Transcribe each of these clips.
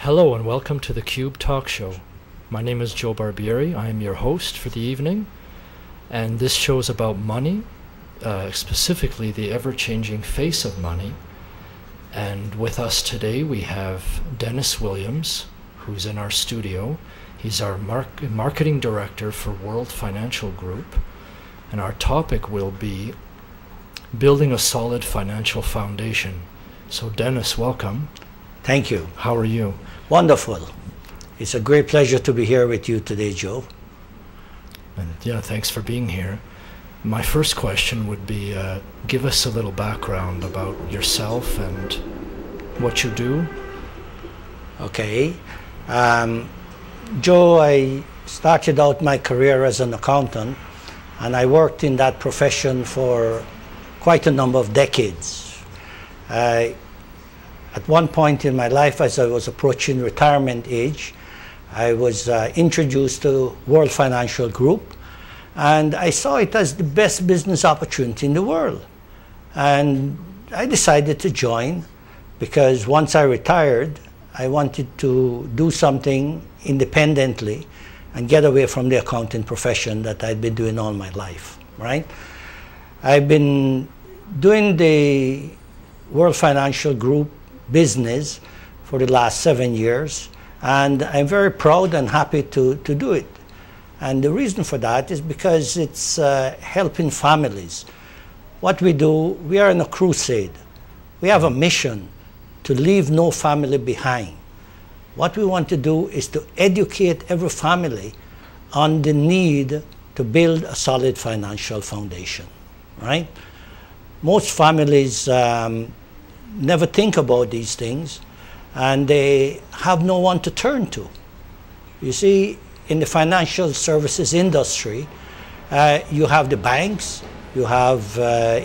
Hello and welcome to the Cube Talk Show. My name is Joe Barbieri. I am your host for the evening, and this show is about money, specifically the ever-changing face of money. And with us today we have Dennis Williams, who's in our studio. He's our marketing director for World Financial Group, and our topic will be building a solid financial foundation. So Dennis, welcome. Thank you. How are you? Wonderful. It's a great pleasure to be here with you today, Joe. And yeah, thanks for being here. My first question would be, give us a little background about yourself and what you do. Okay. Joe, I started out my career as an accountant, and I worked in that profession for quite a number of decades. At one point in my life, as I was approaching retirement age, I was introduced to World Financial Group, and I saw it as the best business opportunity in the world. And I decided to join because once I retired, I wanted to do something independently and get away from the accounting profession that I'd been doing all my life, right? I've been doing the World Financial Group business for the last 7 years, and I'm very proud and happy to do it. And the reason for that is because it's helping families. What we do, we are in a crusade. We have a mission to leave no family behind. What we want to do is to educate every family on the need to build a solid financial foundation, right? Most families never think about these things, and they have no one to turn to. You see, in the financial services industry, you have the banks, you have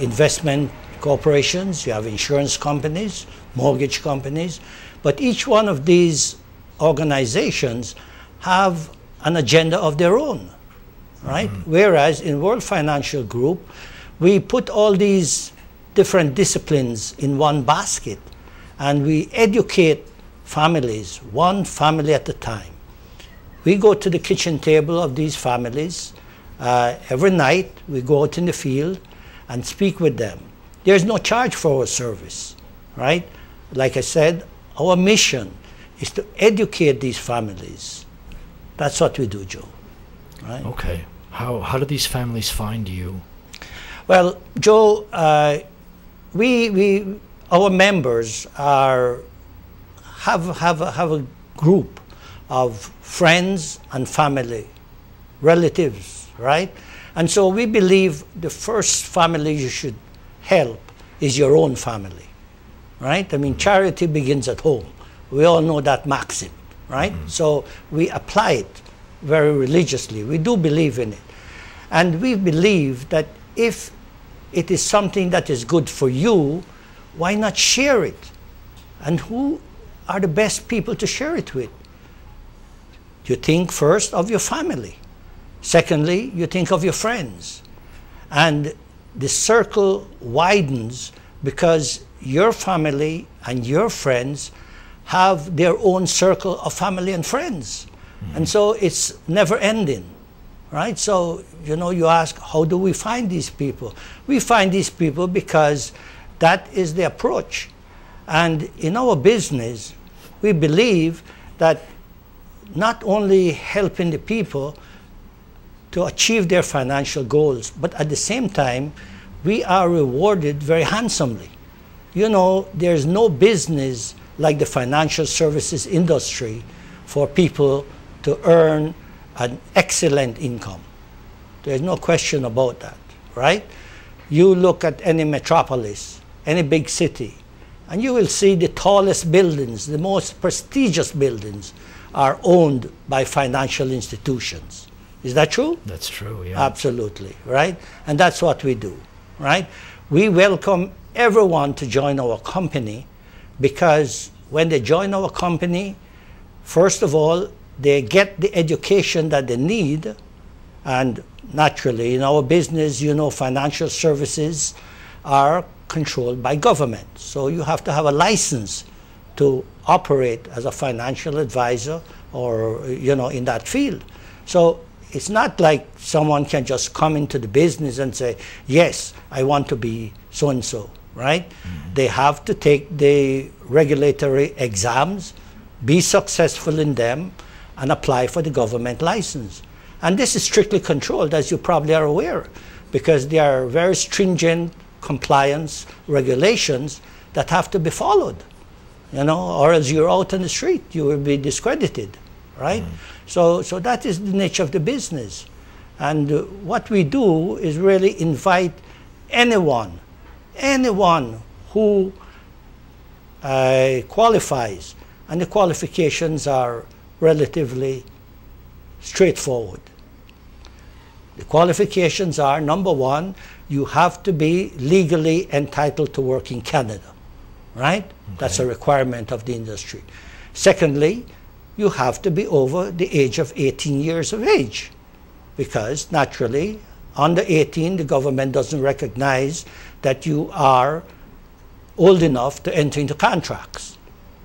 investment corporations, you have insurance companies, mortgage companies, but each one of these organizations have an agenda of their own, right? Mm-hmm. Whereas in World Financial Group, we put all these different disciplines in one basket, and we educate families, one family at a time. We go to the kitchen table of these families every night. We go out in the field and speak with them. There's no charge for our service, right? Like I said, our mission is to educate these families. That's what we do, Joe, right? Okay. How do these families find you? Well, Joe, our members have a group of friends and family, relatives, right? And so we believe the first family you should help is your own family, right? I mean, charity begins at home. We all know that maxim, right? Mm-hmm. So we apply it very religiously. We do believe in it. And we believe that if it is something that is good for you, why not share it? And who are the best people to share it with? You think first of your family. Secondly, you think of your friends. And the circle widens because your family and your friends have their own circle of family and friends. Mm-hmm. And so it's never ending. Right? So, you know, you ask, how do we find these people? We find these people because that is the approach. And in our business, we believe that not only helping the people to achieve their financial goals, but at the same time, we are rewarded very handsomely. You know, there's no business like the financial services industry for people to earn an excellent income. There's no question about that, right? You look at any metropolis, any big city, and you will see the tallest buildings, the most prestigious buildings are owned by financial institutions. Is that true? That's true, yeah. Absolutely, right? And that's what we do, right? We welcome everyone to join our company because when they join our company, first of all, they get the education that they need, and naturally in our business, you know, financial services are controlled by government. So you have to have a license to operate as a financial advisor or, you know, in that field. So it's not like someone can just come into the business and say, yes, I want to be so-and-so, right? Mm-hmm. They have to take the regulatory exams, be successful in them, and apply for the government license. And this is strictly controlled, as you probably are aware, because there are very stringent compliance regulations that have to be followed, you know, or else you're out on the street, you will be discredited, right? So that is the nature of the business. And what we do is really invite anyone who qualifies, and the qualifications are relatively straightforward. The qualifications are, number one, you have to be legally entitled to work in Canada, right? Okay. That's a requirement of the industry. Secondly, you have to be over the age of 18 years of age, because naturally, under 18, the government doesn't recognize that you are old enough to enter into contracts,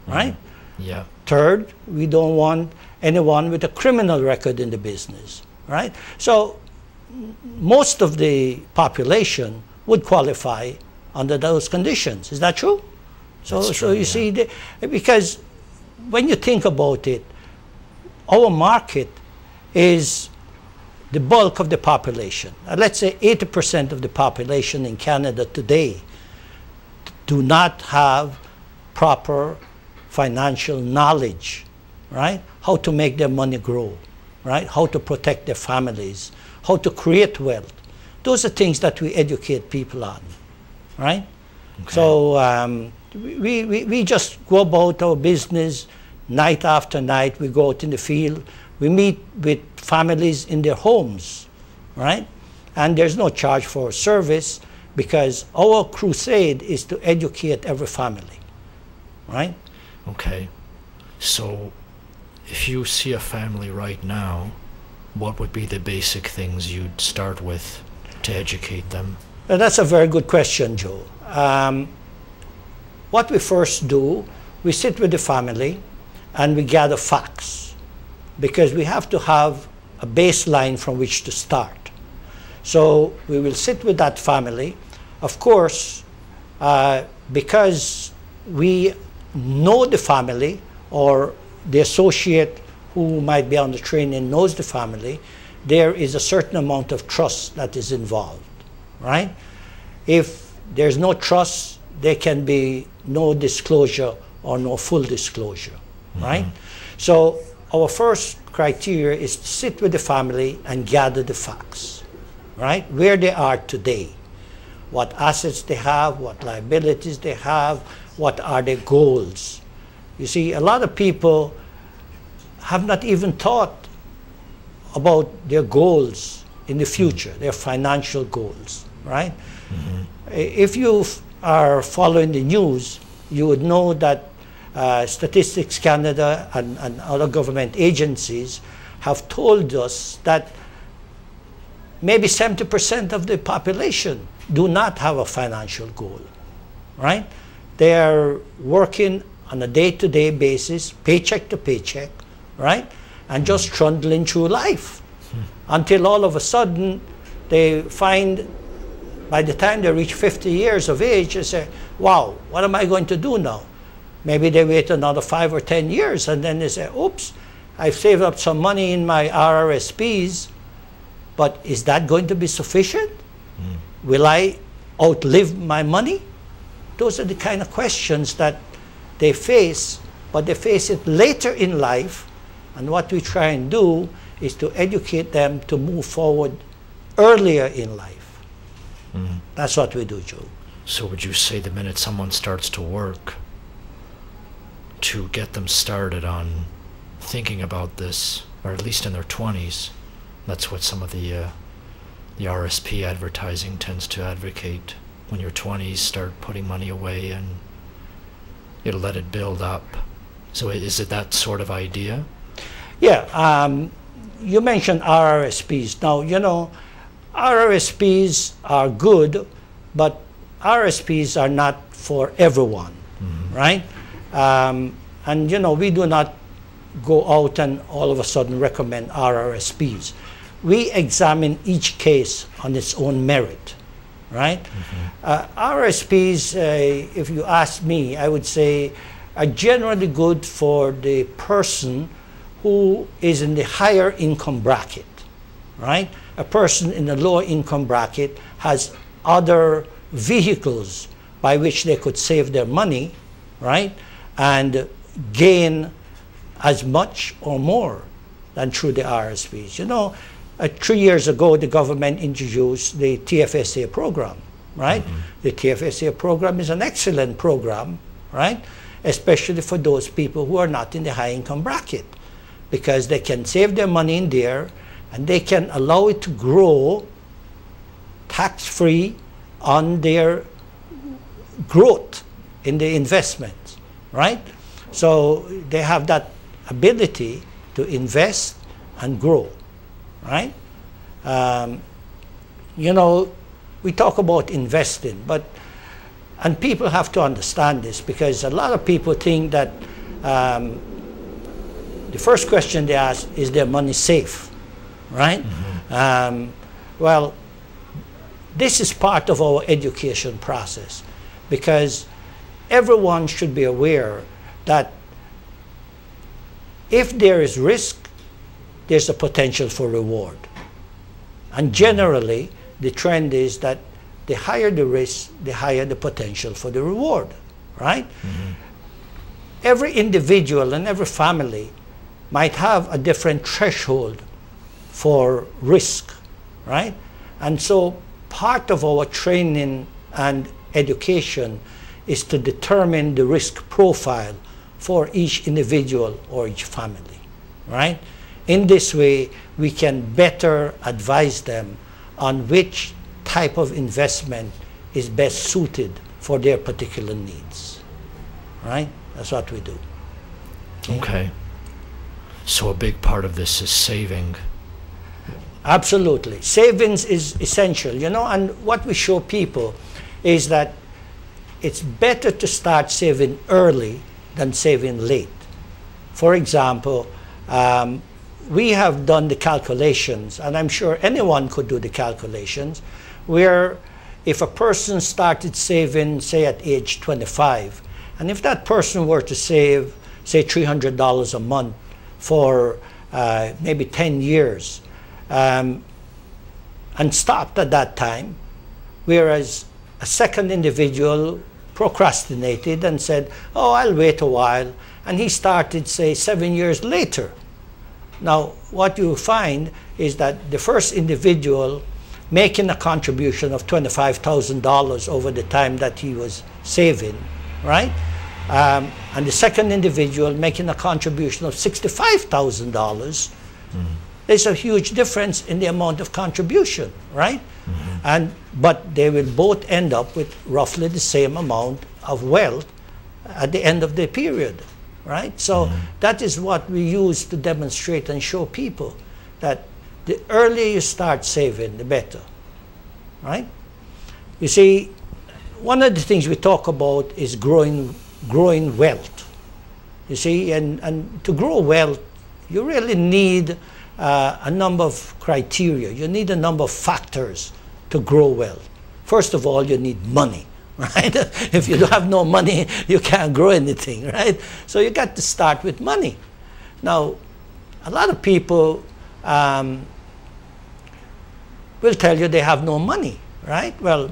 right? Yeah. Third, we don't want anyone with a criminal record in the business, right? So most of the population would qualify under those conditions. Is that true? So you see, because when you think about it, our market is the bulk of the population. Let's say 80% of the population in Canada today do not have proper financial knowledge, right? How to make their money grow, right? How to protect their families, how to create wealth. Those are things that we educate people on, right? Okay. So we just go about our business night after night. We go out in the field. We meet with families in their homes, right? And there's no charge for service, because our crusade is to educate every family, right? Okay. So if you see a family right now, what would be the basic things you'd start with to educate them? Well, that's a very good question, Joe. What we first do, we sit with the family and we gather facts, because we have to have a baseline from which to start. So we will sit with that family. Of course, because we know the family, or the associate who might be on the training knows the family, there is a certain amount of trust that is involved, right? If there's no trust, there can be no disclosure or no full disclosure, right? So our first criteria is to sit with the family and gather the facts, right? Where they are today, what assets they have, what liabilities they have, what are their goals. You see, a lot of people have not even thought about their goals in the future, their financial goals, right? If you are following the news, you would know that Statistics Canada and other government agencies have told us that maybe 70% of the population do not have a financial goal, right? They are working on a day-to-day basis, paycheck to paycheck, right? And just trundling through life until all of a sudden they find, by the time they reach 50 years of age, they say, wow, what am I going to do now? Maybe they wait another 5 or 10 years, and then they say, oops, I've saved up some money in my RRSPs, but is that going to be sufficient? Will I outlive my money? Those are the kind of questions that they face, but they face it later in life. And what we try and do is to educate them to move forward earlier in life. That's what we do, Joe. So would you say the minute someone starts to work, to get them started on thinking about this, or at least in their 20s, that's what some of the RSP advertising tends to advocate. When you're 20s, start putting money away and you'll let it build up. So is it that sort of idea? Yeah, you mentioned RRSPs. Now, you know, RRSPs are good, but RRSPs are not for everyone, right? And And you know, we do not go out and all of a sudden recommend RRSPs. We examine each case on its own merit, right? RRSPs, if you ask me, I would say are generally good for the person who is in the higher income bracket, right? A person in the lower income bracket has other vehicles by which they could save their money, right? And gain as much or more than through the RSPs. You know, 3 years ago, the government introduced the TFSA program, right? The TFSA program is an excellent program, right? Especially for those people who are not in the high income bracket, because they can save their money in there and they can allow it to grow tax-free on their growth in the investments, right? So they have that ability to invest and grow, right? You know, we talk about investing, and people have to understand this, because a lot of people think that the first question they ask, is their money safe, right? Well, this is part of our education process, because everyone should be aware that if there is risk, there's a potential for reward. And generally, the trend is that the higher the risk, the higher the potential for the reward, right? Every individual and every family might have a different threshold for risk, right? And so part of our training and education is to determine the risk profile for each individual or each family, right? In this way, we can better advise them on which type of investment is best suited for their particular needs, right? That's what we do. Okay. So a big part of this is saving. Absolutely. Savings is essential, you know, and what we show people is that it's better to start saving early than saving late. For example, we have done the calculations, and I'm sure anyone could do the calculations, where if a person started saving, say at age 25, and if that person were to save, say $300 a month for maybe 10 years, and stopped at that time, whereas a second individual procrastinated and said, oh, I'll wait a while, and he started, say, 7 years later. Now, what you find is that the first individual making a contribution of $25,000 over the time that he was saving, right? And the second individual making a contribution of $65,000, there's a huge difference in the amount of contribution, right? But they will both end up with roughly the same amount of wealth at the end of the period, right? So that is what we use to demonstrate and show people that the earlier you start saving, the better, right? You see, one of the things we talk about is growing wealth. You see, and to grow wealth, you really need a number of criteria. You need a number of factors to grow wealth. First of all, you need money, right? If you don't have no money, you can't grow anything, right? So you got to start with money. Now, a lot of people will tell you they have no money, right? Well,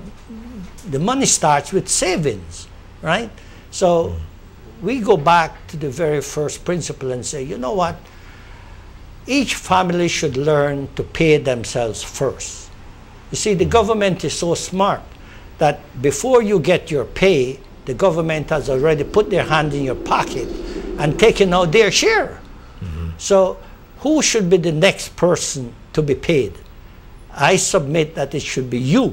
the money starts with savings, right? So we go back to the very first principle and say, you know what? Each family should learn to pay themselves first. You see, the government is so smart that before you get your pay, the government has already put their hand in your pocket and taken out their share. So who should be the next person to be paid? I submit that it should be you,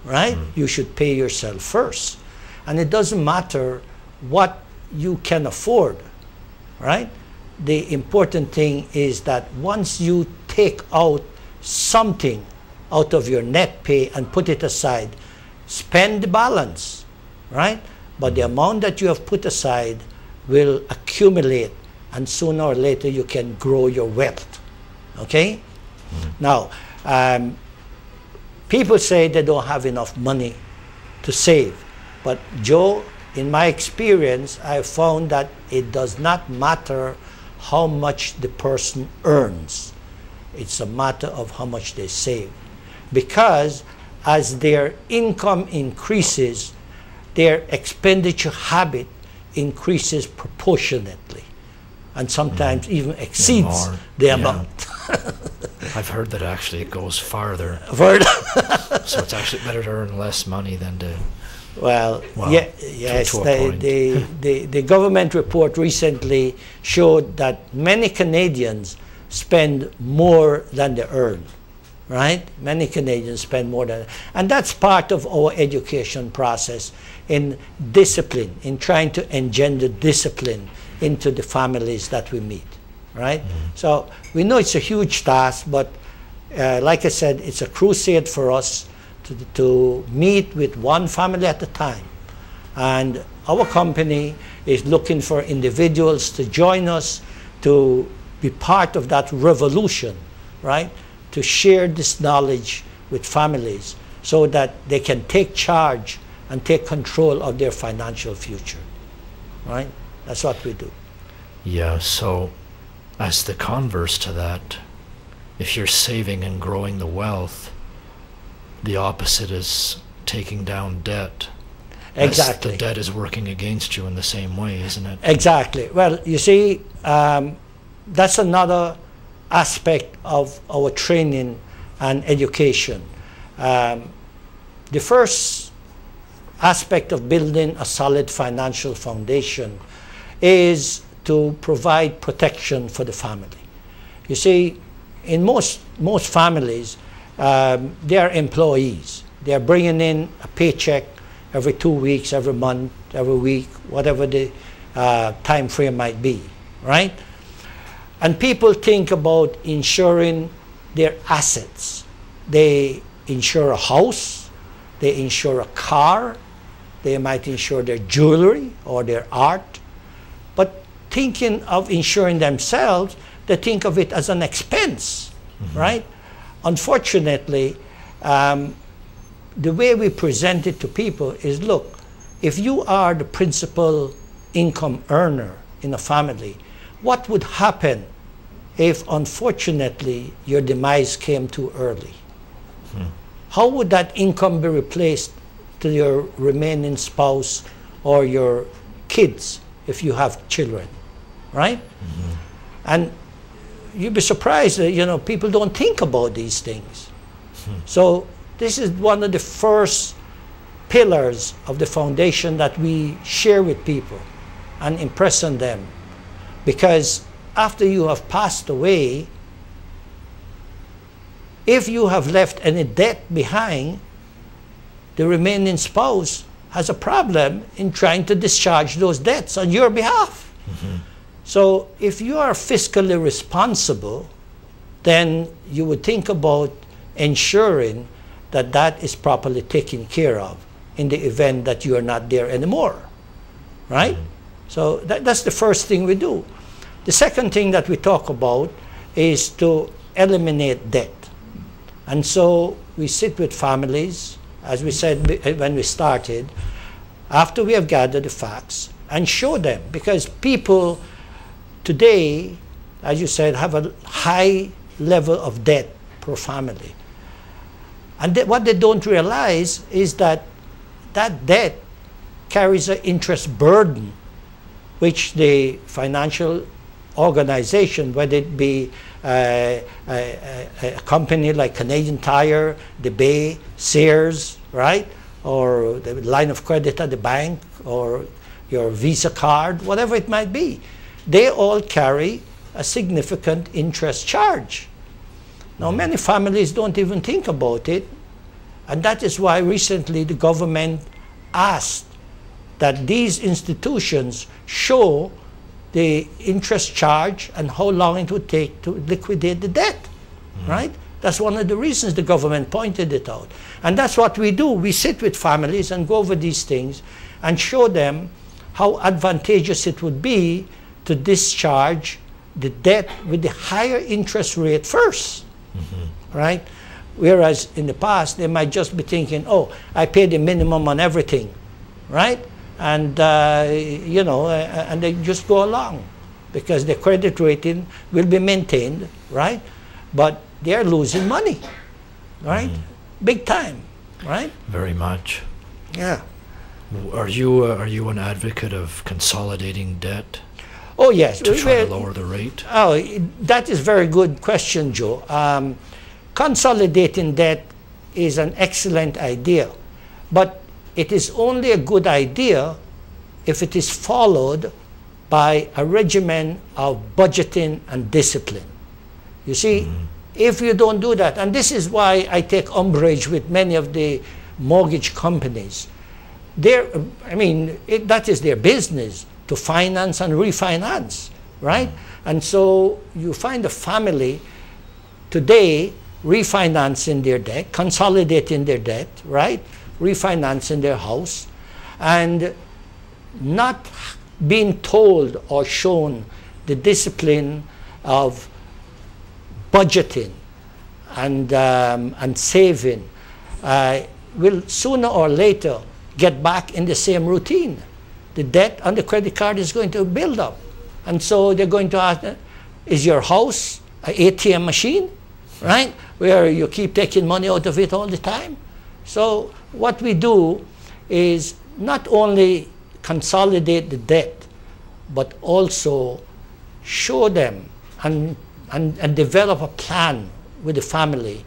right? You should pay yourself first. And it doesn't matter what you can afford, right? The important thing is that once you take out something out of your net pay and put it aside, spend the balance, right? But the amount that you have put aside, will accumulate, and sooner or later you can grow your wealth. Okay? Now, people say they don't have enough money to save. But Joe, in my experience, I found that it does not matter how much the person earns. It's a matter of how much they save. Because as their income increases, their expenditure habit increases proportionately, and sometimes even exceeds the amount. I've heard that actually it goes farther. So it's actually better to earn less money than to... Well, yes, the government report recently showed that many Canadians spend more than they earn, right? Many Canadians spend more than, and that's part of our education process in discipline, in trying to engender discipline into the families that we meet, right? So we know it's a huge task, but like I said, it's a crusade for us to meet with one family at a time. And our company is looking for individuals to join us to be part of that revolution, right? To share this knowledge with families so that they can take charge and take control of their financial future, right? That's what we do. Yeah, so as the converse to that, if you're saving and growing the wealth, the opposite is taking down debt. Exactly. The debt is working against you in the same way, isn't it? Exactly. Well, you see, that's another aspect of our training and education. The first aspect of building a solid financial foundation is to provide protection for the family. You see, in most families, they are employees. They are bringing in a paycheck every 2 weeks, every month, every week, whatever the time frame might be, right? And people think about insuring their assets. They insure a house, they insure a car, they might insure their jewelry or their art. But thinking of insuring themselves, they think of it as an expense, right? Unfortunately, the way we present it to people is, look, if you are the principal income earner in a family, what would happen if, unfortunately, your demise came too early? How would that income be replaced to your remaining spouse or your kids if you have children, right? And you'd be surprised that, you know, people don't think about these things. So this is one of the first pillars of the foundation that we share with people and impress on them. Because after you have passed away, if you have left any debt behind, the remaining spouse has a problem in trying to discharge those debts on your behalf. So if you are fiscally responsible, then you would think about ensuring that that is properly taken care of in the event that you are not there anymore, right? So that's the first thing we do. The second thing that we talk about is to eliminate debt. And so we sit with families, as we said when we started, after we have gathered the facts, and show them, because people today, as you said, have a high level of debt per family. And what they don't realize is that that debt carries an interest burden, which the financial organization, whether it be a company like Canadian Tire, the Bay, Sears, right? Or the line of credit at the bank, or your Visa card, whatever it might be. They all carry a significant interest charge. Now, many families don't even think about it, and that is why recently the government asked that these institutions show the interest charge and how long it would take to liquidate the debt, right? That's one of the reasons the government pointed it out. And that's what we do. We sit with families and go over these things and show them how advantageous it would be to discharge the debt with the higher interest rate first, right? Whereas in the past, they might just be thinking, oh, I pay the minimum on everything, right? And, you know, and they just go along because the credit rating will be maintained, right? But they're losing money, right? Big time, right? Very much. Yeah. Are you an advocate of consolidating debt Oh, yes. to try to lower the rate? Oh, that is a very good question, Joe. Consolidating debt is an excellent idea, but it is only a good idea if it is followed by a regimen of budgeting and discipline. You see, if you don't do that, and this is why I take umbrage with many of the mortgage companies, that is their business, to finance and refinance, right? And so you find a family today refinancing their debt, consolidating their debt, right? Refinancing their house, and not being told or shown the discipline of budgeting and saving, will sooner or later get back in the same routine. The debt on the credit card is going to build up. And so they're going to ask, is your house an ATM machine, right? Where you keep taking money out of it all the time? So what we do is not only consolidate the debt, but also show them and develop a plan with the family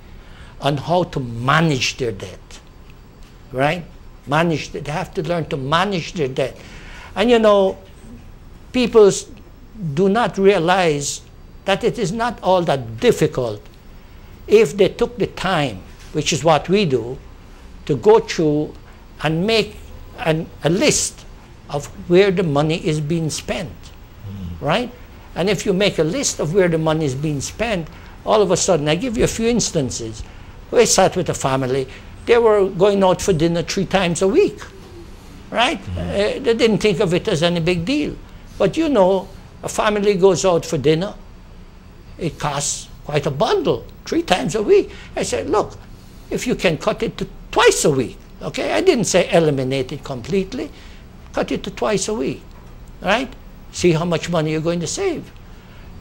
on how to manage their debt, right? They have to learn to manage their debt. And you know, people do not realize that it is not all that difficult if they took the time, which is what we do, to go through and make a list of where the money is being spent, right? And if you make a list of where the money is being spent, all of a sudden, I give you a few instances. We sat with a family. They were going out for dinner 3 times a week, right? They didn't think of it as any big deal. But you know, a family goes out for dinner. It costs quite a bundle, 3 times a week. I said, look, if you can cut it to twice a week, okay? I didn't say eliminate it completely. Cut it to twice a week, right? See how much money you're going to save.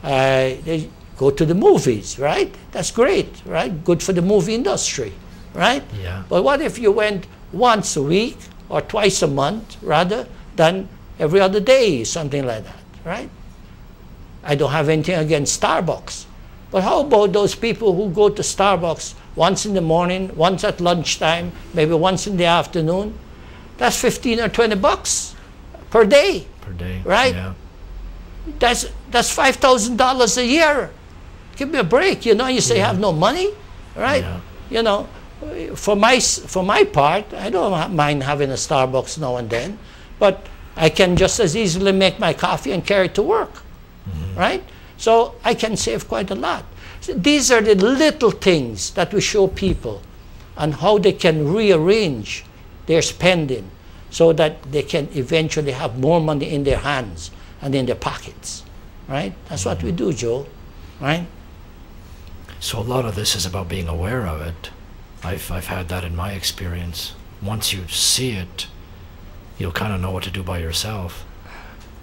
They go to the movies, right? That's great, right? Good for the movie industry, right? Yeah. But what if you went once a week or twice a month rather than every other day, something like that, right? I don't have anything against Starbucks. But how about those people who go to Starbucks once in the morning, once at lunchtime, maybe once in the afternoon? That's 15 or 20 bucks per day. Per day, right? Yeah. That's $5,000 a year. Give me a break, you know. You say you have no money, right? Yeah. You know, for my part, I don't mind having a Starbucks now and then, but I can just as easily make my coffee and carry it to work, right? So I can save quite a lot. So these are the little things that we show people on how they can rearrange their spending so that they can eventually have more money in their hands and in their pockets, right? That's what we do, Joe, right? So a lot of this is about being aware of it. I've had that in my experience. Once you see it, you'll kind of know what to do by yourself.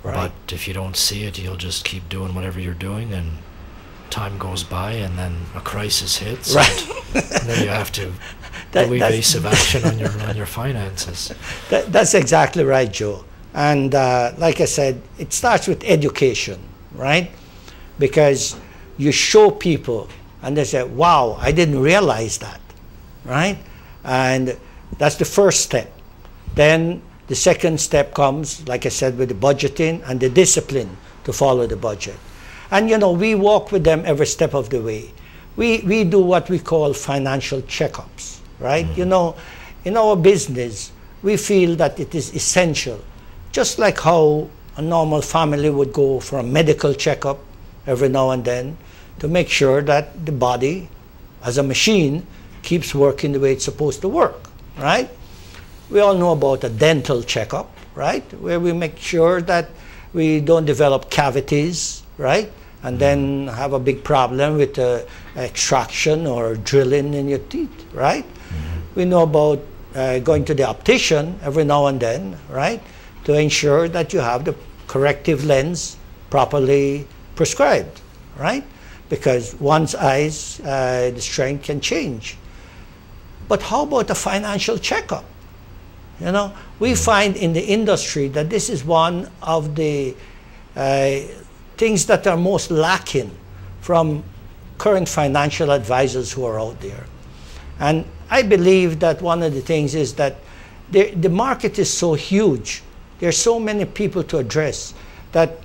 Right. But if you don't see it, you'll just keep doing whatever you're doing, and time goes by, and then a crisis hits, right? And then you have to do evasive action on your finances. That's exactly right, Joe. And like I said, it starts with education, right? Because you show people, and they say, "Wow, I didn't realize that," right? And that's the first step. Then the second step comes, like I said, with the budgeting and the discipline to follow the budget. And you know, we walk with them every step of the way. We do what we call financial checkups, right? You know, in our business, we feel that it is essential, just like how a normal family would go for a medical checkup every now and then to make sure that the body, as a machine, keeps working the way it's supposed to work, right? We all know about a dental checkup, right? Where we make sure that we don't develop cavities, right? And then have a big problem with extraction or drilling in your teeth, right? We know about going to the optician every now and then, right? To ensure that you have the corrective lens properly prescribed, right? Because one's eyes, the strength can change. But how about a financial checkup? You know, we find in the industry that this is one of the things that are most lacking from current financial advisors who are out there. And I believe that one of the things is that the market is so huge. There's so many people to address that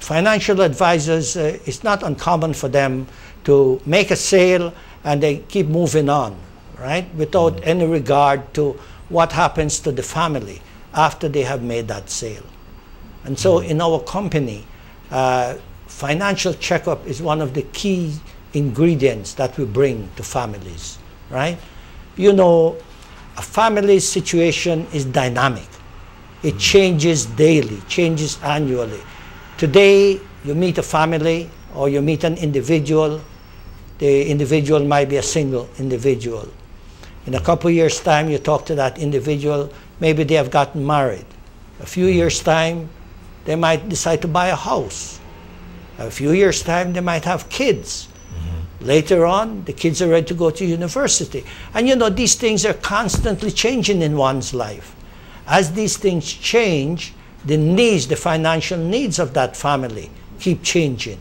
financial advisors, it's not uncommon for them to make a sale and they keep moving on, right? Without any regard to what happens to the family after they have made that sale. And so in our company, financial checkup is one of the key ingredients that we bring to families, right? You know, a family's situation is dynamic. It changes daily, changes annually. Today, you meet a family or you meet an individual. The individual might be a single individual. In a couple of years' time, you talk to that individual, maybe they have gotten married. A few years' time, they might decide to buy a house. A few years' time, they might have kids. Later on, the kids are ready to go to university. And you know, these things are constantly changing in one's life. As these things change, the needs, the financial needs of that family keep changing.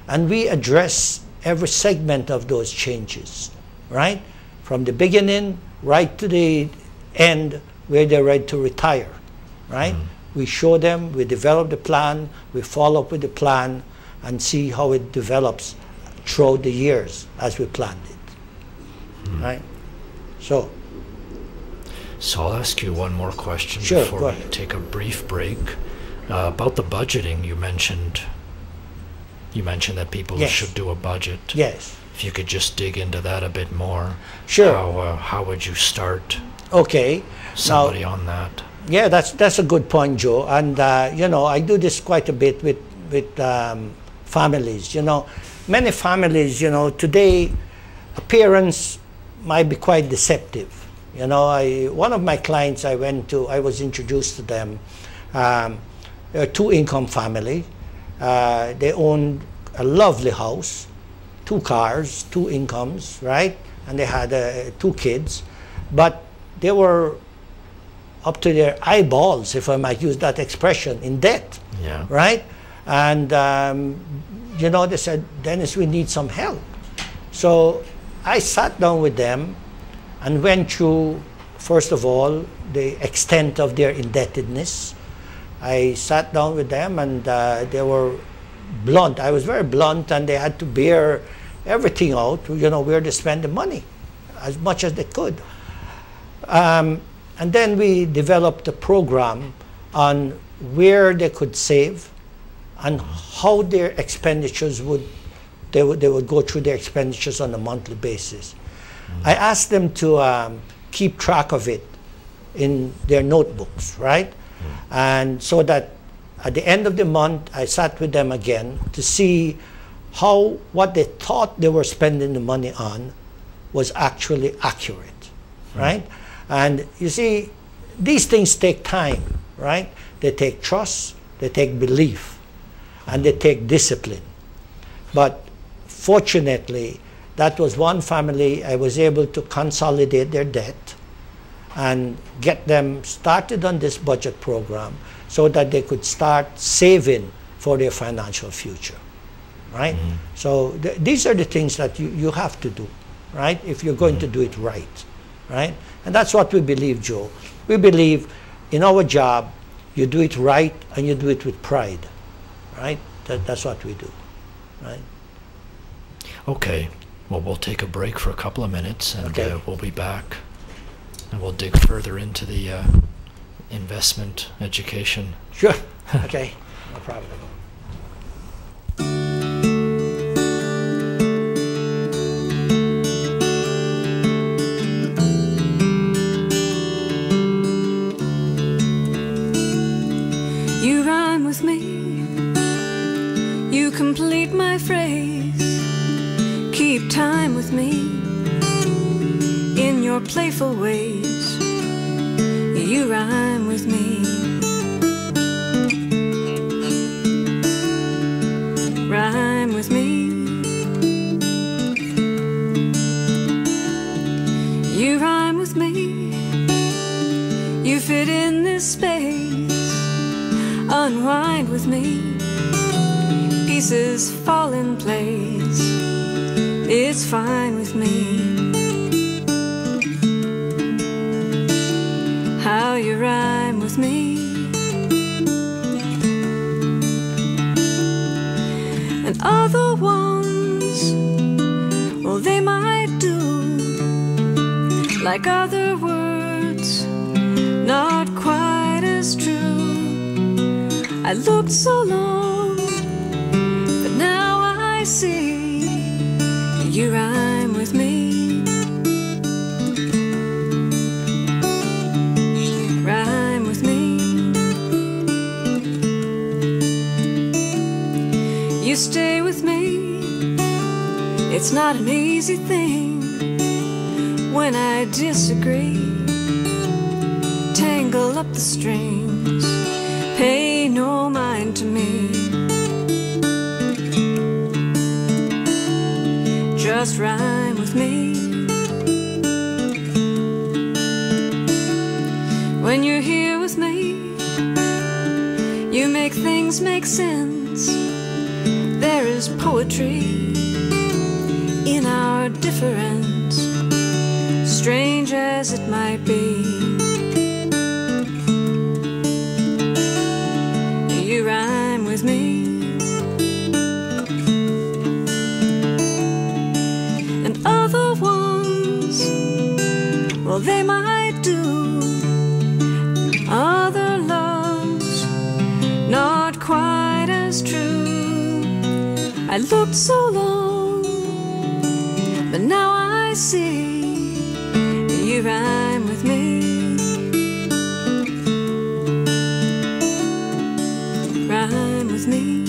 And we address every segment of those changes, right? From the beginning right to the end where they're ready to retire, right? We show them, we develop the plan, we follow up with the plan and see how it develops throughout the years as we planned it, right? So I'll ask you one more question Sure, before we take a brief break. About the budgeting, you mentioned that people Yes. should do a budget. yes, If you could just dig into that a bit more. Sure. How would you start okay. somebody on that? Yeah, that's a good point, Joe. And you know, I do this quite a bit with families. You know, many families, you know, today appearance might be quite deceptive. You know, one of my clients I was introduced to them. They're a two-income family. They owned a lovely house, 2 cars, 2 incomes, right? And they had 2 kids, but they were up to their eyeballs, if I might use that expression, in debt, Yeah. right? And you know, they said, Dennis, we need some help. So I sat down with them and went through, first of all, the extent of their indebtedness. I sat down with them and they were blunt. I was very blunt and they had to bear everything out, you know, where they spend the money, as much as they could. And then we developed a program on where they could save and how their expenditures they would go through their expenditures on a monthly basis. I asked them to keep track of it in their notebooks, right? And so that at the end of the month, I sat with them again to see what they thought they were spending the money on was actually accurate, right? And you see, these things take time, right? They take trust, they take belief, and they take discipline. But fortunately, that was one family I was able to consolidate their debt and get them started on this budget program so that they could start saving for their financial future, right? So these are the things that you have to do, right? If you're going to do it right, right? And that's what we believe, Joe. We believe in our job, you do it right and you do it with pride, right? That's what we do, right? Okay. Well, we'll take a break for a couple of minutes and Okay. we'll be back. And we'll dig further into the investment education. Sure. Okay. No problem. with me, you complete my phrase. Keep time with me in your playful ways. You rhyme with me. Rhyme with me. You rhyme with me. You fit in this space. Unwind with me. Pieces fall in place. It's fine with me. How you rhyme with me. And other ones, well, they might do like other words, not quite as true. I looked so long, but now I see you rhyme with me. Rhyme with me. You stay with me. It's not an easy thing when I disagree. Tangle up the strings. Pay no mind to me. Just rhyme with me. When you're here with me, you make things make sense. There is poetry in our difference, strange as it might be. You rhyme with me. And other ones, well, they might do other loves, not quite as true. I looked so long, but now I see you rhyme with me. Rhyme with me.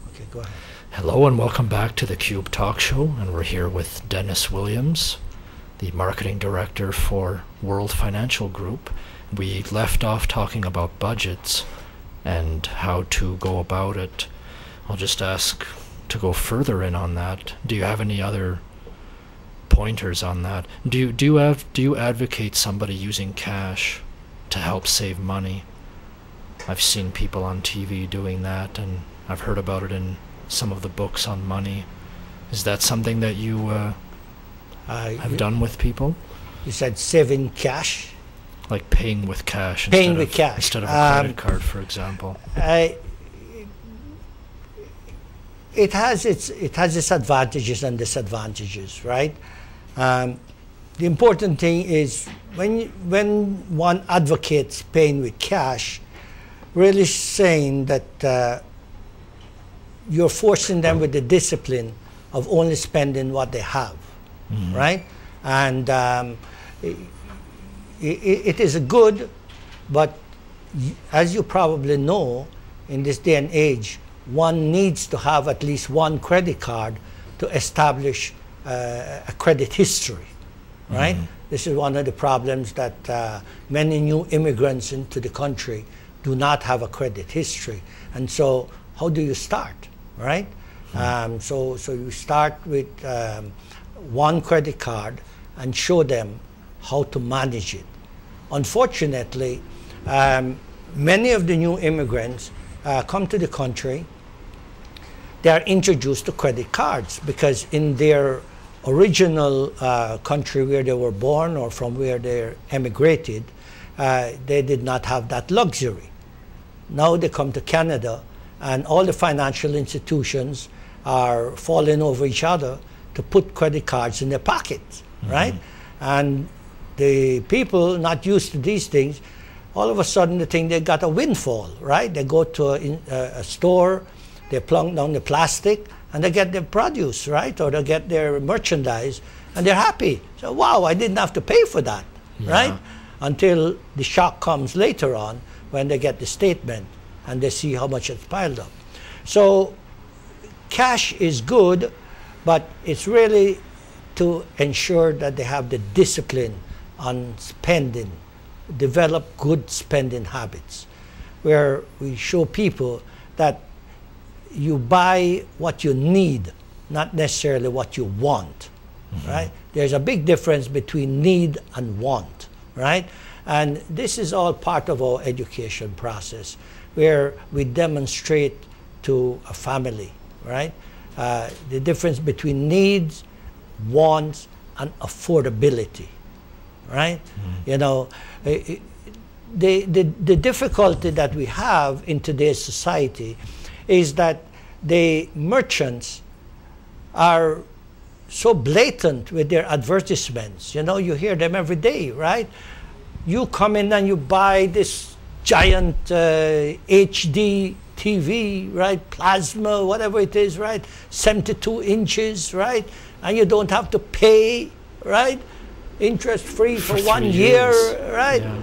Okay, go ahead. Hello and welcome back to the Cube Talk Show, and we're here with Dennis Williams, the marketing director for World Financial Group. We left off talking about budgets and how to go about it. I'll just ask to go further in on that. Do you have any other pointers on that? Do you advocate somebody using cash to help save money? I've seen people on TV doing that, and I've heard about it in some of the books on money. Is that something that you have done with people? You said saving cash? Like paying with cash instead of a credit card, for example. It has its advantages and disadvantages, right? The important thing is when one advocates paying with cash, really saying that you're forcing them with the discipline of only spending what they have, right? And it is good, but as you probably know, in this day and age, one needs to have at least one credit card to establish a credit history, right? This is one of the problems that many new immigrants into the country do not have a credit history. And so how do you start, right? So you start with one credit card and show them how to manage it. Unfortunately, many of the new immigrants come to the country. They are introduced to credit cards because in their original country where they were born or from where they emigrated, they did not have that luxury. Now they come to Canada, and all the financial institutions are falling over each other to put credit cards in their pockets, right? And the people not used to these things, all of a sudden they think they got a windfall, right? They go to a store they plunk down the plastic, and they get their produce, right? Or they get their merchandise, and they're happy. So, wow, I didn't have to pay for that, right? Until the shock comes later on when they get the statement and they see how much it's piled up. So cash is good, but it's really to ensure that they have the discipline on spending, develop good spending habits, where we show people that you buy what you need, not necessarily what you want, right? There's a big difference between need and want, right? And this is all part of our education process, where we demonstrate to a family, right? The difference between needs, wants, and affordability, right? You know, the difficulty that we have in today's society is that the merchants are so blatant with their advertisements. You know, you hear them every day, right? You come in and you buy this giant HD TV, right? Plasma, whatever it is, right? 72 inches, right? And you don't have to pay, right? Interest free for 1 year, right? Yeah.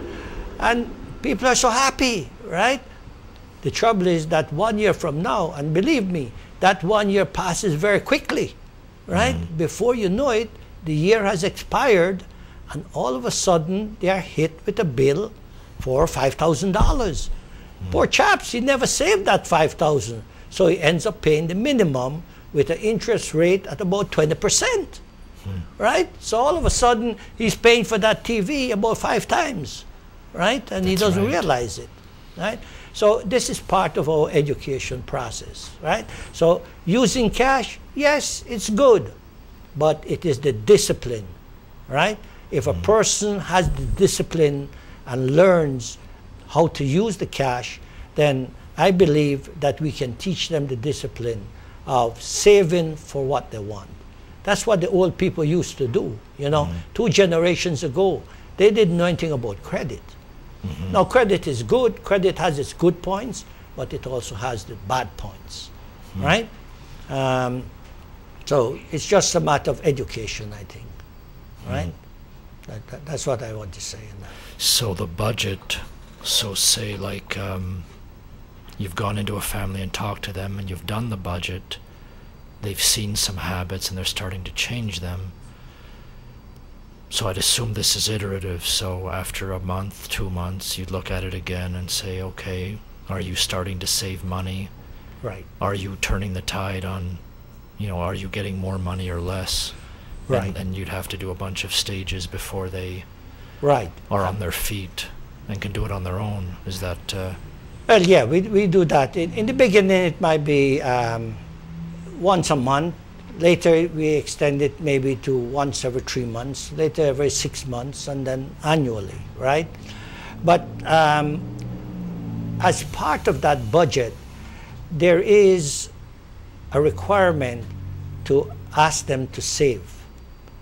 And people are so happy, right? The trouble is that 1 year from now, and believe me, that 1 year passes very quickly, right? Before you know it, the year has expired, and all of a sudden they are hit with a bill for $5,000. Poor chaps, he never saved that $5,000, so he ends up paying the minimum with an interest rate at about 20%, right? So all of a sudden he's paying for that TV about 5 times, right? And he doesn't realize it, right? So this is part of our education process, right? So using cash, yes, it's good, but it is the discipline, right? If a person has the discipline and learns how to use the cash, then I believe that we can teach them the discipline of saving for what they want. That's what the old people used to do, you know. 2 generations ago, they didn't know anything about credit. Now, credit is good. Credit has its good points, but it also has the bad points, right? So it's just a matter of education, I think, right? That's what I want to say in that. So the budget, so say like you've gone into a family and talked to them and you've done the budget, they've seen some habits and they're starting to change them. So I'd assume this is iterative, so after a month, 2 months, you'd look at it again and say, okay, are you starting to save money? Right. Are you turning the tide on, you know, are you getting more money or less? Right. And you'd have to do a bunch of stages before they are on their feet and can do it on their own. Is that... Well, yeah, we do that. In the beginning, it might be once a month. Later, we extend it maybe to once every 3 months, later every 6 months, and then annually, right? But as part of that budget, there is a requirement to ask them to save.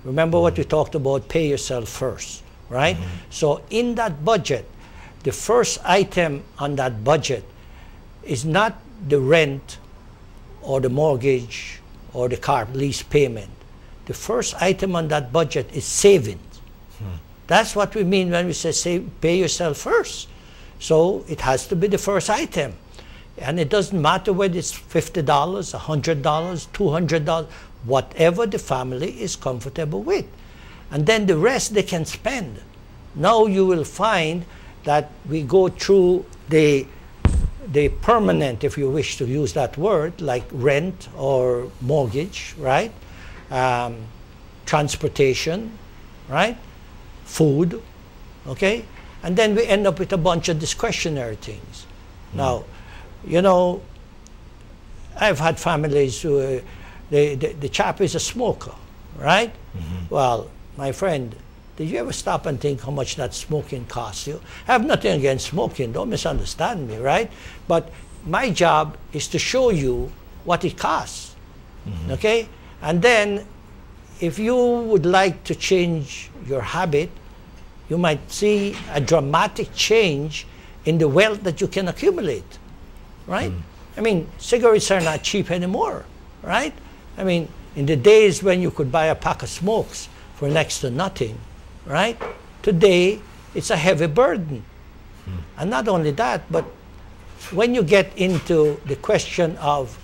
Remember what we talked about, pay yourself first, right? So in that budget, the first item on that budget is not the rent or the mortgage or the car lease payment. The first item on that budget is savings. That's what we mean when we say pay yourself first. So it has to be the first item. And it doesn't matter whether it's $50, $100, $200, whatever the family is comfortable with. And then the rest they can spend. Now you will find that we go through the permanent, if you wish to use that word, like rent or mortgage, right? Transportation, right? Food, okay? And then we end up with a bunch of discretionary things. Now, you know, I've had families who, the chap is a smoker, right? Well, my friend, did you ever stop and think how much that smoking costs you? I have nothing against smoking, don't misunderstand me, right? But my job is to show you what it costs, okay? And then if you would like to change your habit, you might see a dramatic change in the wealth that you can accumulate, right? I mean, cigarettes are not cheap anymore, right? I mean, in the days when you could buy a pack of smokes for next to nothing, right? Today, it's a heavy burden. And not only that, but when you get into the question of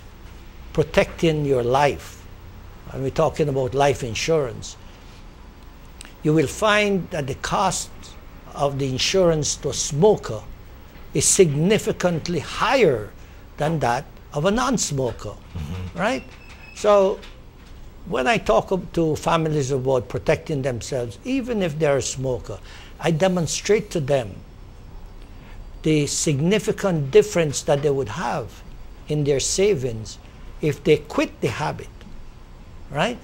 protecting your life, and we're talking about life insurance, you will find that the cost of the insurance to a smoker is significantly higher than that of a non-smoker, right? So when I talk to families about protecting themselves, even if they're a smoker, I demonstrate to them the significant difference that they would have in their savings if they quit the habit, right?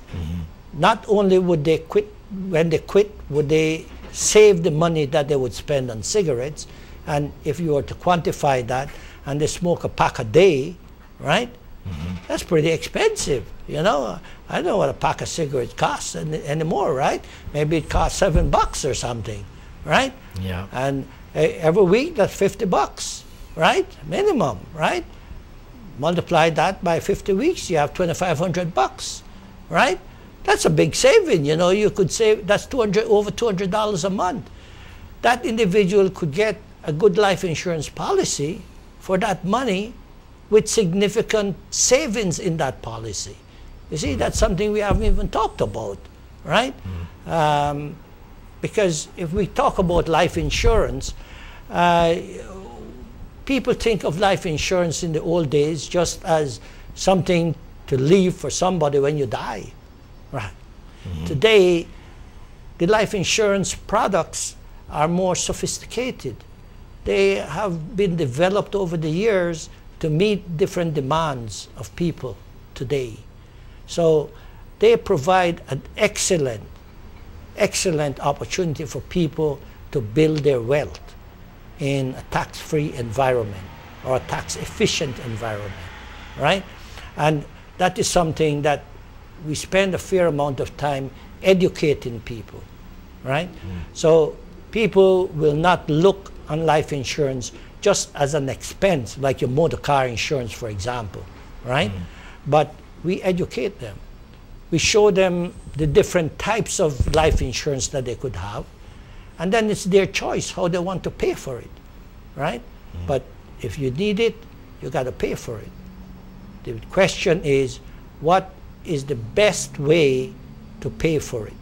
Not only would they quit, when they quit, would they save the money that they would spend on cigarettes, and if you were to quantify that, and they smoke a pack a day, right? That's pretty expensive, you know. I don't know what a pack of cigarettes costs anymore, right? Maybe it costs $7 or something, right? Yeah. And every week, that's $50, right? Minimum, right? Multiply that by 50 weeks, you have $2,500, right? That's a big saving, you know. You could save, that's over $200 a month. That individual could get a good life insurance policy for that money with significant savings in that policy. You see, that's something we haven't even talked about, right? Because if we talk about life insurance, people think of life insurance in the old days just as something to leave for somebody when you die, right? Today, the life insurance products are more sophisticated. They have been developed over the years to meet different demands of people today. So they provide an excellent opportunity for people to build their wealth in a tax-free environment or a tax-efficient environment, right? And that is something that we spend a fair amount of time educating people, right? So people will not look on life insurance just as an expense, like your motor car insurance, for example, right? But we educate them. We show them the different types of life insurance that they could have, and then it's their choice how they want to pay for it, right? But if you need it, you got to pay for it. The question is, what is the best way to pay for it?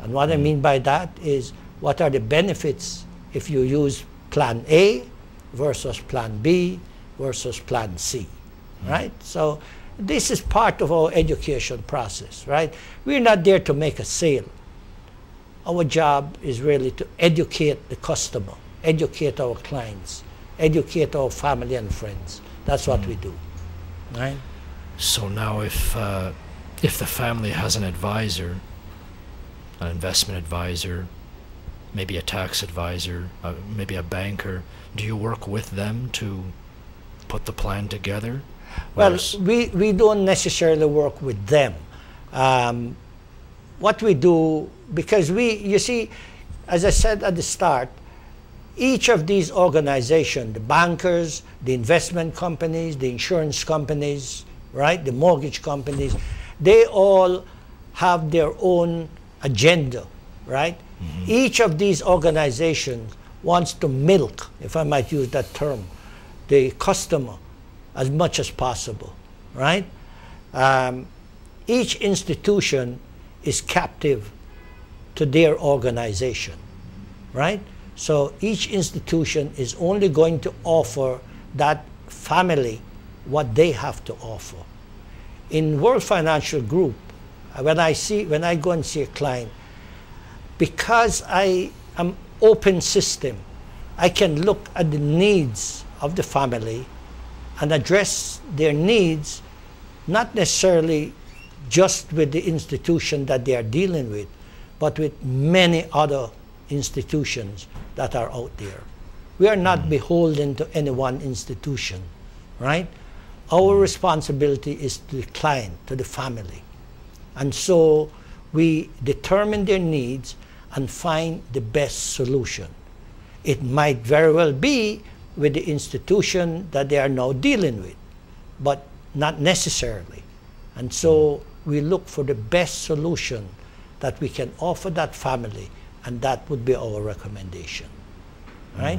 And what I mean by that is, what are the benefits if you use plan A versus plan B versus plan C, right? So this is part of our education process, right? We're not there to make a sale. Our job is really to educate the customer, educate our clients, educate our family and friends. That's what we do, right? So now if the family has an advisor, an investment advisor, maybe a tax advisor, maybe a banker, do you work with them to put the plan together? Well, we don't necessarily work with them. What we do, because you see, as I said at the start, each of these organizations, the bankers, the investment companies, the insurance companies, right, the mortgage companies, they all have their own agenda, right? Each of these organizations wants to milk, if I might use that term, the customer as much as possible, right? Each institution is captive to their organization, right? So each institution is only going to offer that family what they have to offer. In World Financial Group, when I go and see a client, because I am open system, I can look at the needs of the family and address their needs, not necessarily just with the institution that they are dealing with, but with many other institutions that are out there. We are not beholden to any one institution, right? Our responsibility is to the client, to the family. And so we determine their needs and find the best solution. It might very well be with the institution that they are now dealing with, but not necessarily. And so we look for the best solution that we can offer that family, and that would be our recommendation, right?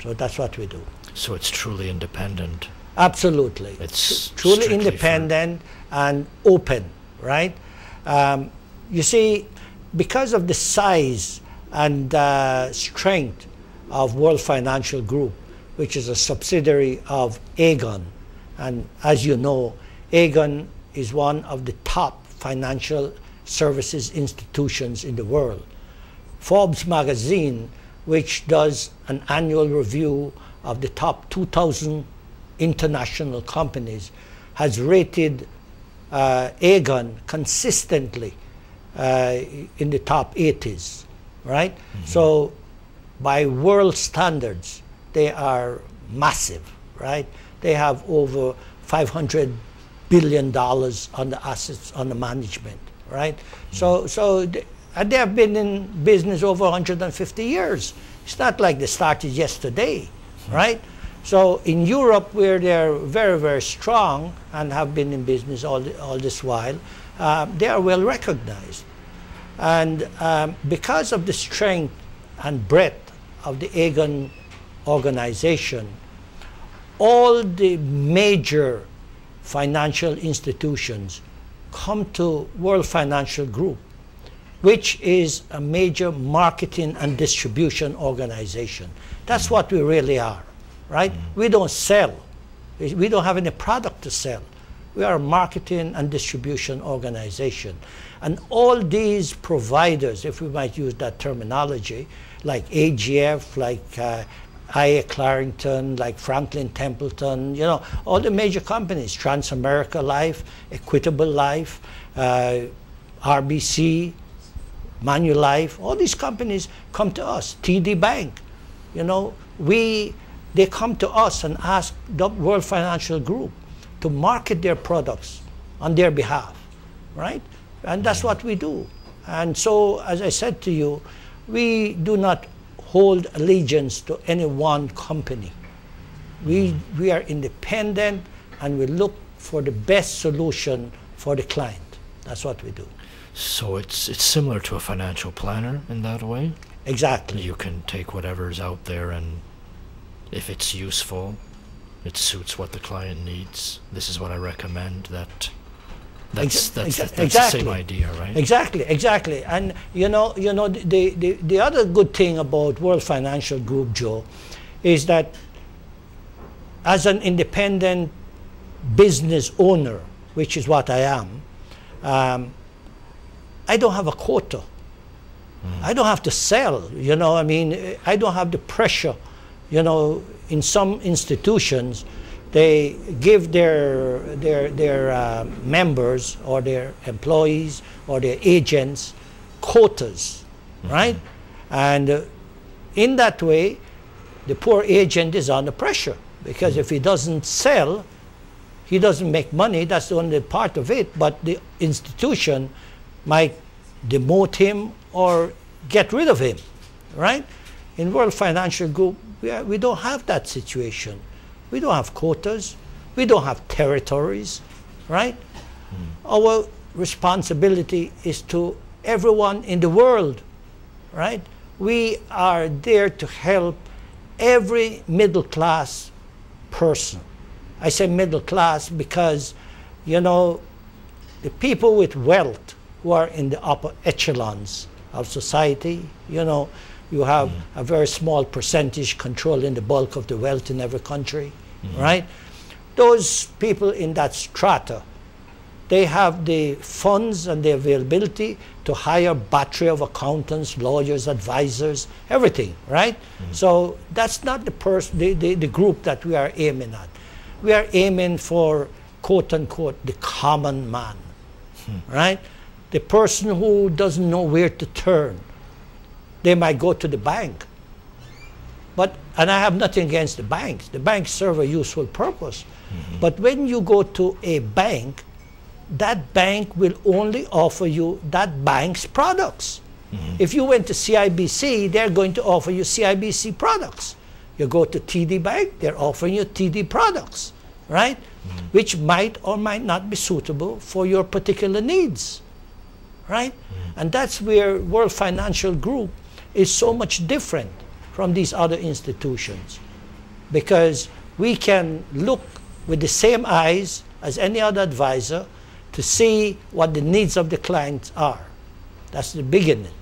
So that's what we do. So it's truly independent. Absolutely. It's truly strictly independent and open, right? You see, because of the size and strength of World Financial Group, which is a subsidiary of Aegon, and as you know, Aegon is one of the top financial services institutions in the world. Forbes magazine, which does an annual review of the top 2,000 international companies, has rated Aegon consistently in the top 80s, right? So by world standards, they are massive, right? They have over $500 billion on the assets under management, right? So they have been in business over 150 years. It's not like they started yesterday, right? So in Europe, where they're very, very strong and have been in business all this while, they are well recognized. And because of the strength and breadth of the Aegon organization, all the major financial institutions come to World Financial Group, which is a major marketing and distribution organization. That's what we really are, right? We don't sell. We don't have any product to sell. We are a marketing and distribution organization. And all these providers, if we might use that terminology, like AGF, like IA Clarington, like Franklin Templeton, you know, all the major companies, Transamerica Life, Equitable Life, RBC, Manulife, all these companies come to us. TD Bank, you know, they come to us and ask the World Financial Group to market their products on their behalf, right? And that's what we do. And so, as I said to you, we do not hold allegiance to any one company. We are independent, and we look for the best solution for the client. That's what we do. So it's similar to a financial planner in that way? Exactly. You can take whatever's out there, and if it's useful, it suits what the client needs. This is what I recommend. That's exactly. the same idea, right? Exactly. And you know, the other good thing about World Financial Group, Joe, is that as an independent business owner, which is what I am, I don't have a quota. I don't have to sell, you know, I mean, I don't have the pressure, you know. In some institutions, they give their members or their employees or their agents quotas, right? And in that way, the poor agent is under pressure, because if he doesn't sell, he doesn't make money. That's the only part of it. But the institution might demote him or get rid of him, right? In World Financial Group, we don't have that situation. We don't have quotas. We don't have territories, right? Our responsibility is to everyone in the world, right? We are there to help every middle-class person. I say middle class because, you know, the people with wealth who are in the upper echelons of society, you know, you have a very small percentage controlling the bulk of the wealth in every country, right? Those people in that strata, they have the funds and the availability to hire a battery of accountants, lawyers, advisors, everything, right? So that's not the group that we are aiming at. We are aiming for, quote unquote, the common man, right? The person who doesn't know where to turn. They might go to the bank. And I have nothing against the banks. The banks serve a useful purpose. But when you go to a bank, that bank will only offer you that bank's products. If you went to CIBC, they're going to offer you CIBC products. You go to TD Bank, they're offering you TD products, right? Which might or might not be suitable for your particular needs, right? And that's where World Financial Group is so much different from these other institutions, because we can look with the same eyes as any other advisor to see what the needs of the clients are. That's the beginning.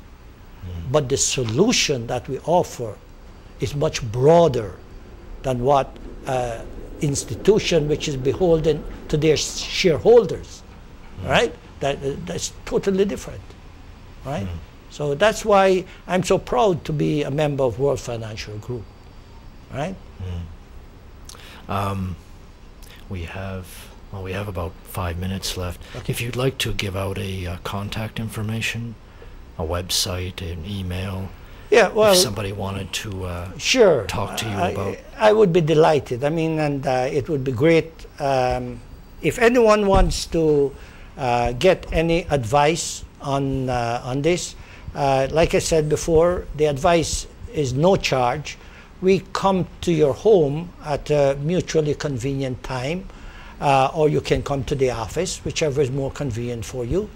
But the solution that we offer is much broader than what institution which is beholden to their shareholders, right? That's totally different, right? So that's why I'm so proud to be a member of World Financial Group, right? We have about 5 minutes left. Okay. If you'd like to give out a contact information, a website, an email, yeah, well, if somebody wanted to sure, talk to you about... I would be delighted. I mean, and it would be great if anyone wants to get any advice on this. Like I said before, the advice is no charge. We come to your home at a mutually convenient time, or you can come to the office, whichever is more convenient for you.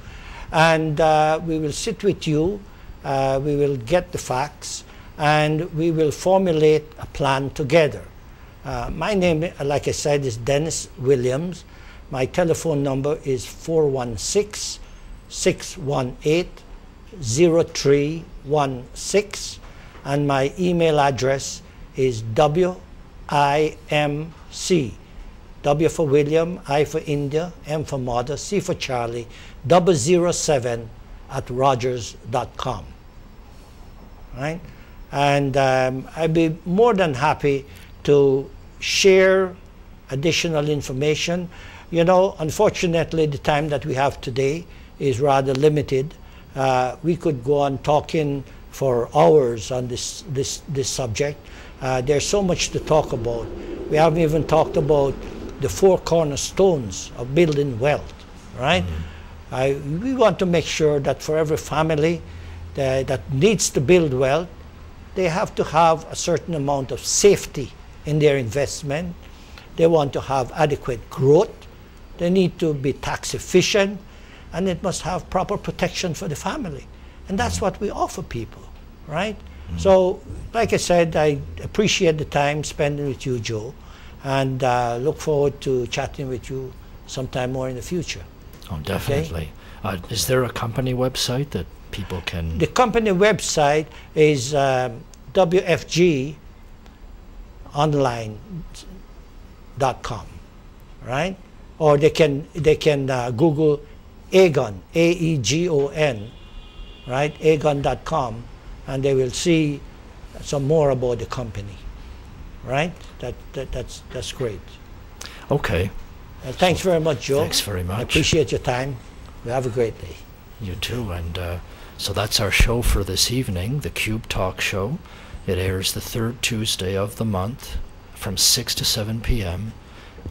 And we will sit with you, we will get the facts, and we will formulate a plan together. My name, like I said, is Dennis Williams. My telephone number is 416-618-0316, and my email address is WIMC, W for William, I for India, M for Mother, C for Charlie, 007 @rogers.com. Right? And I'd be more than happy to share additional information. You know, unfortunately, the time that we have today is rather limited. We could go on talking for hours on this subject. There's so much to talk about. We haven't even talked about the 4 cornerstones of building wealth, right? We want to make sure that for every family that needs to build wealth, they have to have a certain amount of safety in their investment. They want to have adequate growth. They need to be tax efficient, and it must have proper protection for the family. And that's what we offer people, right? So, like I said, I appreciate the time spending with you, Joe, and look forward to chatting with you sometime more in the future. Oh, definitely. Okay? Is there a company website that people can... The company website is wfgonline.com, right? Or they can Google Aegon, A-E-G-O-N, right? Aegon.com, and they will see some more about the company, right? That's great. Okay. Thanks very much, Joe. Thanks very much. I appreciate your time. You have a great day. You too. And so that's our show for this evening, the Cube Talk Show. It airs the 3rd Tuesday of the month from 6 to 7 p.m.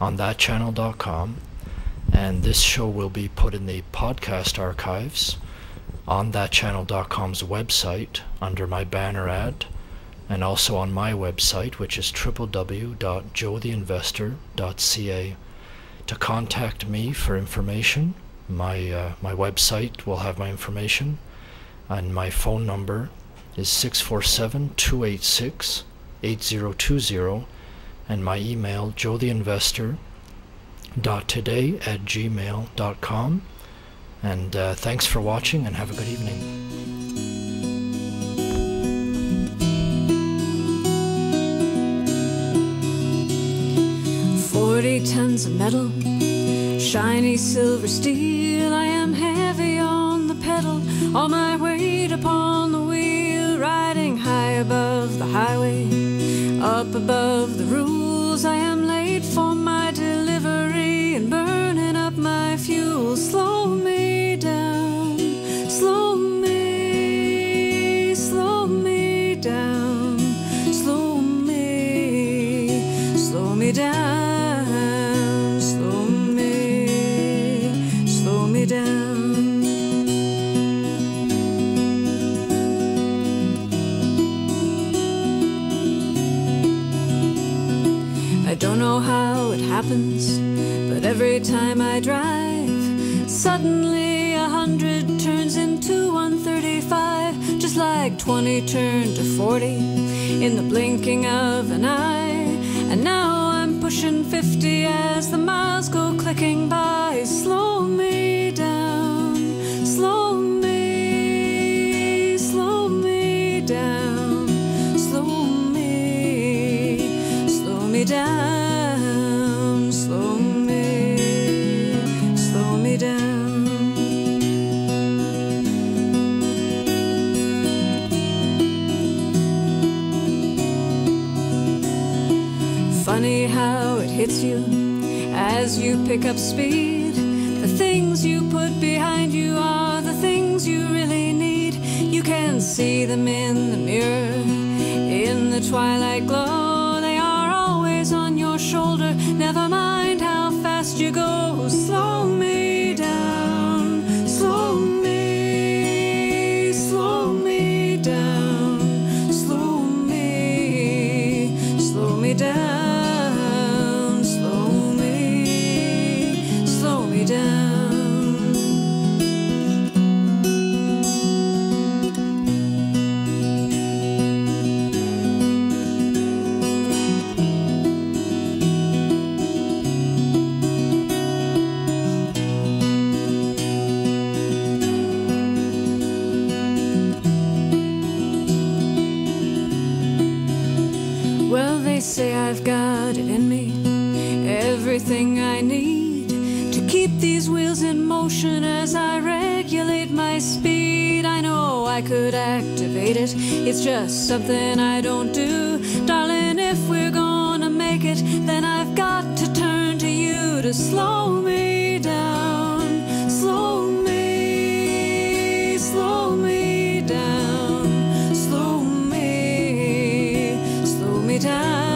on thatchannel.com. And this show will be put in the podcast archives on thatchannel.com's website under my banner ad, and also on my website, which is www.joetheinvestor.ca. To contact me for information, my website will have my information, and my phone number is 647-286-8020, and my email, joetheinvestor.today@gmail.com. And thanks for watching, and have a good evening. 40 tons of metal, shiny silver steel. I am heavy on the pedal, all my weight upon the wheel, riding high above the highway, up above the rules. I am late for my delivery and burning up my fuel. Slow me down, slow me down, slow me down. I don't know how it happens, but every time I drive, suddenly 100 turns into 135, just like 20 turned to 40 in the blinking of an eye. And now I'm pushing 50 as the miles go clicking by. Slow me down, slow me, slow me down, slow me down, slow me down. Funny how it hits you as you pick up speed. The things you put behind you are the things you really need. You can see them in the mirror, in the twilight glow. They are always on your shoulder. Never mind how fast you go. Slow me down, slow me down, slow me down, slow me down. Well, they say I've got it in me, everything I need to keep these wheels in motion as I regulate my speed. I know I could activate it, it's just something I don't do. Darling, if we're gonna make it, then I've got to turn to you to slow me down, slow me down, slow me down, slow me down.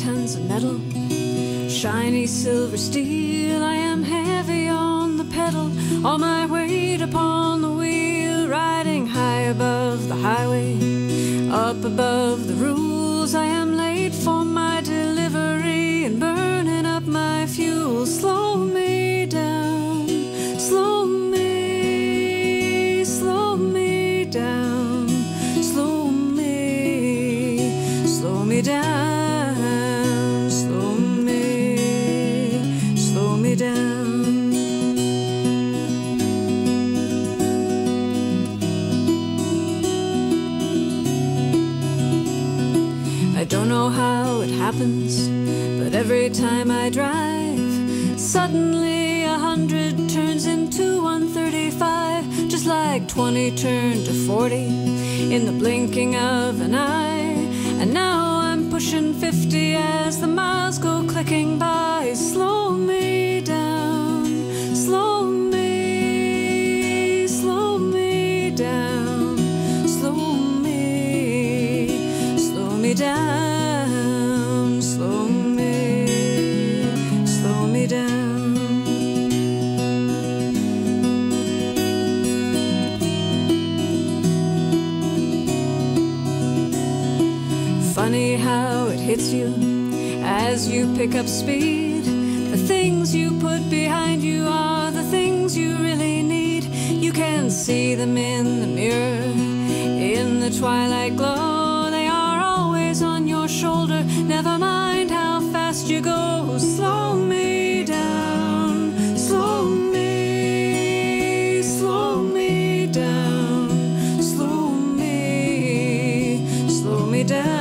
Tons of metal, shiny silver steel. I am heavy on the pedal, all my weight upon the wheel, riding high above the highway, up above the rules. I am late for my delivery and burning up my fuel. Slow me down, slow me down, slow me down. Down. I don't know how it happens, but every time I drive, suddenly 100 turns into 135, just like 20 turned to 40 in the blinking of an eye. And now I'm pushing 50 as the miles go clicking by. Slow me down, slow me down, slow me down, slow me down. Funny how it hits you as you pick up speed. The things you put behind you are the things you really need. You can see them in the mirror, in the twilight glow. They are always on your shoulder. Never mind how fast you go. Slow me down, slow me down, slow me down.